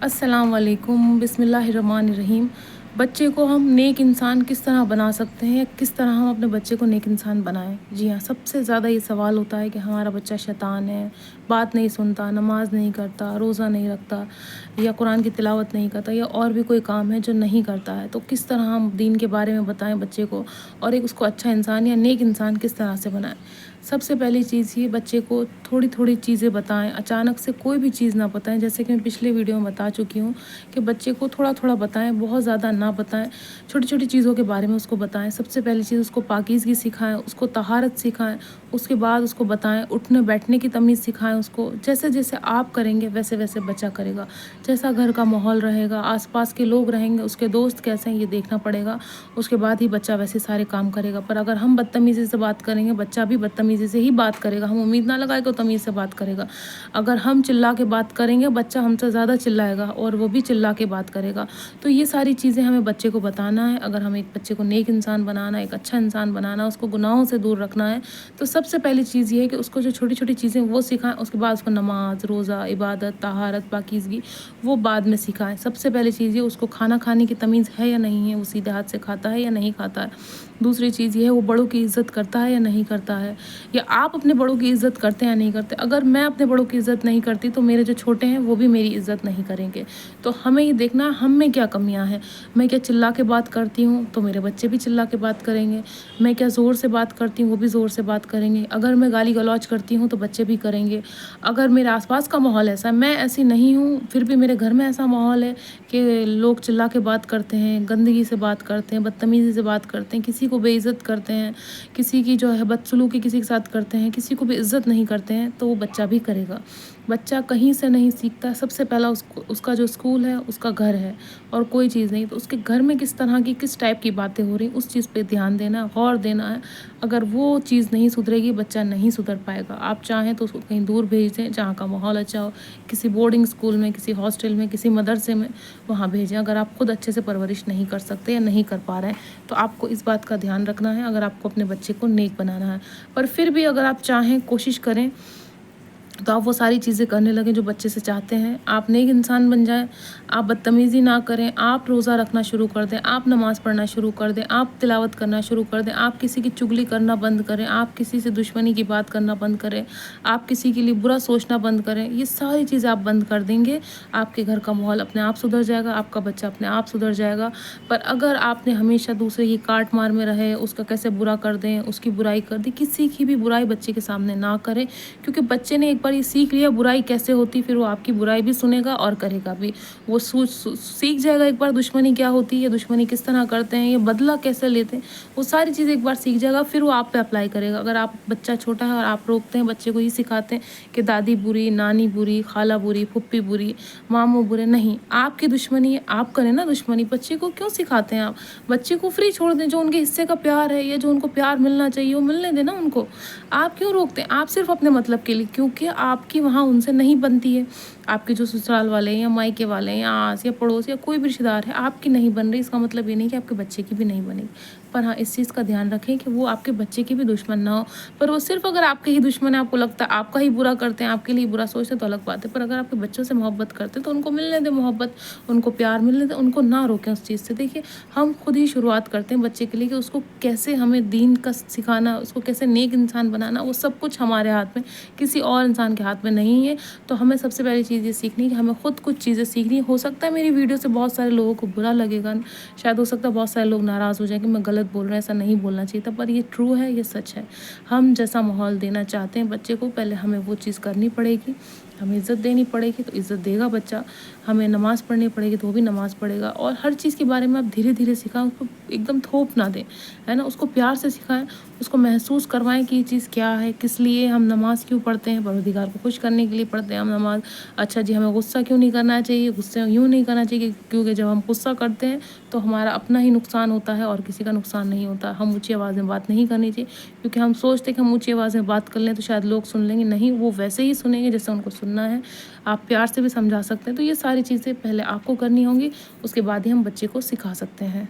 अस्सलाम वालेकुम, बिस्मिल्लाहिर्रहमानिर्रहीम। बच्चे को हम नेक इंसान किस तरह बना सकते हैं, किस तरह हम अपने बच्चे को नेक इंसान बनाएं? जी हाँ, सबसे ज़्यादा ये सवाल होता है कि हमारा बच्चा शैतान है, बात नहीं सुनता, नमाज नहीं करता, रोज़ा नहीं रखता या कुरान की तिलावत नहीं करता या और भी कोई काम है जो नहीं करता है। तो किस तरह हम दीन के बारे में बताएं बच्चे को और एक उसको अच्छा इंसान या नेक इंसान किस तरह से बनाएं? सबसे पहली चीज़ ये, बच्चे को थोड़ी थोड़ी चीज़ें बताएं, अचानक से कोई भी चीज़ ना बताएं। जैसे कि मैं पिछले वीडियो में बता चुकी हूँ कि बच्चे को थोड़ा थोड़ा बताएं, बहुत ज़्यादा ना बताएं। छोटी छोटी चीज़ों के बारे में उसको बताएं। सबसे पहली चीज़, उसको पाकीज़गी सिखाएं, उसको तहारत सिखाएं। उसके बाद उसको बताएं उठने बैठने की तमीज़ सिखाएं उसको। जैसे जैसे आप करेंगे वैसे वैसे बच्चा करेगा। जैसा घर का माहौल रहेगा, आसपास के लोग रहेंगे, उसके दोस्त कैसे हैं ये देखना पड़ेगा। उसके बाद ही बच्चा वैसे सारे काम करेगा। पर अगर हम बदतमीज़ी से बात करेंगे, बच्चा भी बदतमीज़ी से ही बात करेगा। हम उम्मीद ना लगाए कि वो तमीज़ से बात करेगा। अगर हम चिल्ला के बात करेंगे, बच्चा हमसे ज़्यादा चिल्लाएगा और वो भी चिल्ला के बात करेगा। तो ये सारी चीज़ें हमें बच्चे को बताना है। अगर हमें एक बच्चे को नेक इंसान बनाना है, एक अच्छा इंसान बनाना है, उसको गुनाहों से दूर रखना है, तो सबसे पहली चीज़ ये है कि उसको जो छोटी छोटी चीज़ें वो सिखाएं। उसके बाद उसको नमाज, रोज़ा, इबादत, तहारत, पाकीज़गी वो बाद में सिखाएं। सबसे पहली चीज़ ये, उसको खाना खाने की तमीज़ है या नहीं है, वो सीधे हाथ से खाता है या नहीं खाता है। दूसरी चीज़ ये है, वो बड़ों की इज़्ज़त करता है या नहीं करता है, या आप अपने बड़ों की इज़्ज़त करते हैं या नहीं करते। अगर मैं अपने बड़ों की इज़्ज़त नहीं करती तो मेरे जो छोटे हैं वो भी मेरी इज़्ज़त नहीं करेंगे। तो हमें ये देखना हम में क्या कमियां हैं। मैं क्या चिल्ला के बात करती हूँ तो मेरे बच्चे भी चिल्ला के बात करेंगे। मैं क्या ज़ोर से बात करती हूँ वो भी ज़ोर से बात करेंगे। अगर मैं गाली गलौज करती हूँ तो बच्चे भी करेंगे। अगर मेरे आसपास का माहौल ऐसा है, मैं ऐसी नहीं हूँ फिर भी मेरे घर में ऐसा माहौल है कि लोग चिल्ला के बात करते हैं, गंदगी से बात करते हैं, बदतमीज़ी से बात करते हैं, किसी को बेइज्जत करते हैं, किसी की जो है बदसलूकी किसी के साथ करते हैं, किसी को भी इज़्ज़त नहीं करते हैं, तो वो बच्चा भी करेगा। बच्चा कहीं से नहीं सीखता। सबसे पहला उसका जो स्कूल है उसका घर है और कोई चीज़ नहीं। तो उसके घर में किस तरह की किस टाइप की बातें हो रही, उस चीज़ पे ध्यान देना है, गौर देना है। अगर वो चीज़ नहीं सुधरेगी, बच्चा नहीं सुधर पाएगा। आप चाहें तो उसको कहीं दूर भेज दें जहाँ का माहौल अच्छा हो, किसी बोर्डिंग स्कूल में, किसी हॉस्टल में, किसी मदरसे में, वहाँ भेजें। अगर आप खुद अच्छे से परवरिश नहीं कर सकते या नहीं कर पा रहे हैं तो आपको इस बात का ध्यान रखना है, अगर आपको अपने बच्चे को नेक बनाना है। पर फिर भी अगर आप चाहें, कोशिश करें तो आप वो सारी चीज़ें करने लगें जो बच्चे से चाहते हैं। आप नेक इंसान बन जाएं, आप बदतमीज़ी ना करें, आप रोज़ा रखना शुरू कर दें, आप नमाज़ पढ़ना शुरू कर दें, आप तिलावत करना शुरू कर दें, आप किसी की चुगली करना बंद करें, आप किसी से दुश्मनी की बात करना बंद करें, आप किसी के लिए बुरा सोचना बंद करें। ये सारी चीज़ें आप बंद कर देंगे, आपके घर का माहौल अपने आप सुधर जाएगा, आपका बच्चा अपने आप सुधर जाएगा। पर अगर आपने हमेशा दूसरे की काट मार में रहे, उसका कैसे बुरा कर दें, उसकी बुराई कर दी, किसी की भी बुराई बच्चे के सामने ना करें, क्योंकि बच्चे ने एक बार ये सीख लिया बुराई कैसे होती, फिर वो आपकी बुराई भी सुनेगा और करेगा भी। वो सीख जाएगा एक बार दुश्मनी क्या होती है, दुश्मनी किस तरह करते हैं, ये बदला कैसे लेते हैं, वो सारी चीज़ें एक बार सीख जाएगा, फिर वो आप पे अप्लाई करेगा। अगर आप बच्चा छोटा है और आप रोकते हैं, बच्चे को ये सिखाते हैं कि दादी बुरी, नानी बुरी, खाला बुरी, फुप्पी बुरी, मामू बुरे, नहीं, आपकी दुश्मनी है, आप करें ना दुश्मनी। बच्चे को क्यों सिखाते हैं आप? बच्चे को फ्री छोड़ दें, जो उनके हिस्से का प्यार है या जो उनको प्यार मिलना चाहिए वो मिलने देना उनको। आप क्यों रोकते हैं? आप सिर्फ अपने मतलब के लिए, क्योंकि आपकी वहाँ उनसे नहीं बनती है। आपके जो ससुराल वाले हैं या मायके वाले हैं या आस या पड़ोस या कोई भी रिश्तेदार है, आपकी नहीं बन रही, इसका मतलब ये नहीं कि आपके बच्चे की भी नहीं बनेगी। पर हाँ, इस चीज़ का ध्यान रखें कि वो आपके बच्चे की भी दुश्मन ना हो। पर वो सिर्फ अगर आपके ही दुश्मन है, आपको लगता है आपका ही बुरा करते हैं, आपके लिए बुरा सोचते हैं, तो अलग बात है। पर अगर आपके बच्चों से मोहब्बत करते हैं तो उनको मिलने दें मोहब्बत, उनको प्यार मिलने दें, उनको ना रोकें उस चीज़ से। देखिए, हम खुद ही शुरुआत करते हैं बच्चे के लिए कि उसको कैसे हमें दीन का सिखाना, उसको कैसे नेक इंसान बनाना, वो सब कुछ हमारे हाथ में, किसी और इंसान के हाथ में नहीं है। तो हमें सबसे पहली चीज़ ये सीखनी है कि हमें खुद कुछ चीज़ें सीखनी। हो सकता है मेरी वीडियो से बहुत सारे लोगों को बुरा लगेगा, शायद हो सकता है बहुत सारे लोग नाराज़ हो जाए कि मैं गलत बोल रहा हूँ, ऐसा नहीं बोलना चाहिए था, पर ये ट्रू है, ये सच है। हम जैसा माहौल देना चाहते हैं बच्चे को, पहले हमें वो चीज़ करनी पड़ेगी। हमें इज़्ज़त देनी पड़ेगी तो इज़्ज़त देगा बच्चा। हमें नमाज़ पढ़नी पड़ेगी तो वो भी नमाज़ पढ़ेगा। और हर चीज़ के बारे में आप धीरे धीरे सिखाएं, उसको एकदम थोप ना दें, है ना। उसको प्यार से सिखाएं, उसको महसूस करवाएं कि ये चीज़ क्या है, किस लिए हम नमाज़ क्यों पढ़ते हैं, परवरदिगार को खुश करने के लिए पढ़ते हैं हम नमाज़। अच्छा जी, हमें गुस्सा क्यों नहीं करना चाहिए, गुस्से यूँ नहीं करना चाहिए क्योंकि जब हम गुस्सा करते हैं तो हमारा अपना ही नुकसान होता है और किसी का नुकसान नहीं होता। हम ऊँची आवाज़ में बात नहीं करनी चाहिए, क्योंकि हम सोचते हैं कि हम ऊँची आवाज़ में बात कर लें तो शायद लोग सुन लेंगे। नहीं, वो वैसे ही सुनेंगे जैसे उनको सुनना है। आप प्यार से भी समझा सकते हैं। तो ये सारी चीज़ें पहले आपको करनी होंगी, उसके बाद ही हम बच्चे को सिखा सकते हैं।